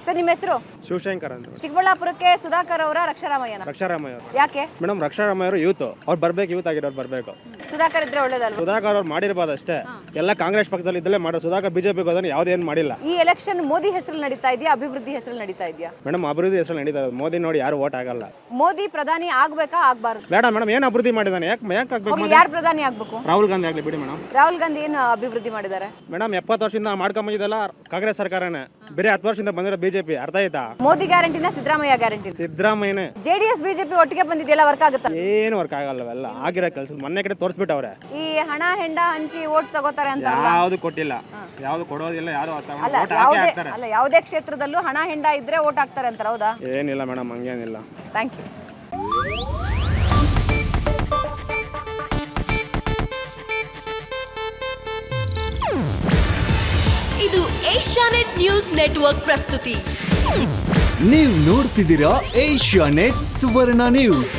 Sir ನಿಮ್ಮ ಹೆಸರು? ಶಿವಶಂಕರ್ ಅಂತ. ಚಿಕ್ಕಬಳ್ಳಾಪುರಕ್ಕೆ ಸುಧಾಕರ್ ಅವರ ರಕ್ಷಾರಾಮಯ್ಯನ? ರಕ್ಷಾರಾಮಯ್ಯ ಅವರು. ಯಾಕೆ ಮೇಡಮ್ ರಕ್ಷಾರಾಮಯ್ಯ ಅವರು ಯೂತ್ ಅವ್ರು ಬರ್ಬೇಕು, ಯೂತ್ ಆಗಿರೋರು ಬರ್ಬೇಕು. ಸುಧಾಕರ್ ಇದ್ರೆ ಒಳ್ಳೇದಲ್ವ? ಸುಧಾಕರ್ ಅವ್ರು ಮಾಡಿರ್ಬೋದು ಅಷ್ಟೇ, ಎಲ್ಲ ಕಾಂಗ್ರೆಸ್ ಪಕ್ಷದಲ್ಲಿ ಇದ್ದಲ್ಲೇ ಮಾಡೋ. ಸುಧಾಕರ್ ಬಿಜೆಪಿಗೆ ಹೋದ್ರೆ ಯಾವುದೇನು ಮಾಡಿಲ್ಲ. ಈ ಎಲೆಕ್ಷನ್ ಮೋದಿ ಹೆಸರು ನಡೀತಾ ಇದೆಯಾ, ಅಭಿವೃದ್ಧಿ ಹೆಸರು ನಡೀತಾ ಇದೆಯಾ? ಮೇಡಮ್ ಅಭಿವೃದ್ಧಿ ಹೆಸರು ನಡೀತಾ ಇರೋದು. ಮೋದಿ ನೋಡಿ ಯಾರು ಓಟ್ ಆಗಲ್ಲ. ಮೋದಿ ಪ್ರಧಾನಿ ಆಗ್ಬೇಕಾ ಆಗ್ಬಾರ್ದು? ಬೇಡ ಮೇಡಮ್, ಏನು ಅಭಿವೃದ್ಧಿ ಮಾಡಿದಾನೆ? ಯಾಕೆ ಆಗ್ಬೇಕು? ಯಾರು ಪ್ರಧಾನಿ ಆಗ್ಬೇಕು? ರಾಹುಲ್ ಗಾಂಧಿ ಆಗಲಿ ಬಿಡಿ ಮೇಡಮ್. ರಾಹುಲ್ ಗಾಂಧಿ ಏನು ಅಭಿವೃದ್ಧಿ ಮಾಡಿದ್ದಾರೆ? ಮೇಡಮ್ 70 ವರ್ಷದಿಂದ ಮಾಡ್ಕೊಂಬಂದಿದ್ದಲ್ಲ ಕಾಂಗ್ರೆಸ್ ಸರ್ಕಾರನೇ, ಬೇರೆ 10 ವರ್ಷದಿಂದ ಬಂದಿರೋ ಬಿಜೆಪಿ. ಅರ್ಥ ಆಯ್ತಾ? ಮೋದಿ ಗ್ಯಾರಂಟಿನ ಸಿದ್ದರಾಮಯ್ಯ ಗ್ಯಾರಂಟಿ? ಸಿದ್ದರಾಮಯ್ಯನೇ. ಜೆಡಿಎಸ್ ಬಿಜೆಪಿ ಒಟ್ಟಿಗೆ ಬಂದಿದೆಯಲ್ಲ, ವರ್ಕ್ ಆಗುತ್ತಲ್ಲ? ಏನು ವರ್ಕ್ ಆಗಲ್ಲವೆಲ್ಲ ಆಗಿರೋ ಕೆಲಸ ಮೊನ್ನೆ ಕಡೆ ತೋರಿಸ್ಬಿಟ್ಟವ್ರೆ. ಈ ಹಣ ಹೆಂಡ ಹಂಚಿ ಓಟ್ ತಗೋತಾರೆ ಅಂತ ಯಾವ್ದು ಕೊಟ್ಟಿಲ್ಲ, ಯಾವ್ದು ಕೊಡೋದಿಲ್ಲ, ಯಾರು ಅಲ್ಲ ಯಾವುದೇ ಕ್ಷೇತ್ರದಲ್ಲೂ ಹಣ ಹೆಂಡ ಇದ್ರೆ ಓಟ್ ಹಾಕ್ತಾರೆ ಅಂತಾರೆ, ಹೌದಾ? ಏನಿಲ್ಲ ಮೇಡಮ್, ಹಂಗೇನಿಲ್ಲ. Thank you. ಇದು ಏಷ್ಯಾನೆಟ್ ನ್ಯೂಸ್ ನೆಟ್ವರ್ಕ್ ಪ್ರಸ್ತುತಿ. ನೀವು ನೋಡ್ತಿದ್ದೀರಾ ಏಷ್ಯಾನೆಟ್ ಸುವರ್ಣ ನ್ಯೂಸ್.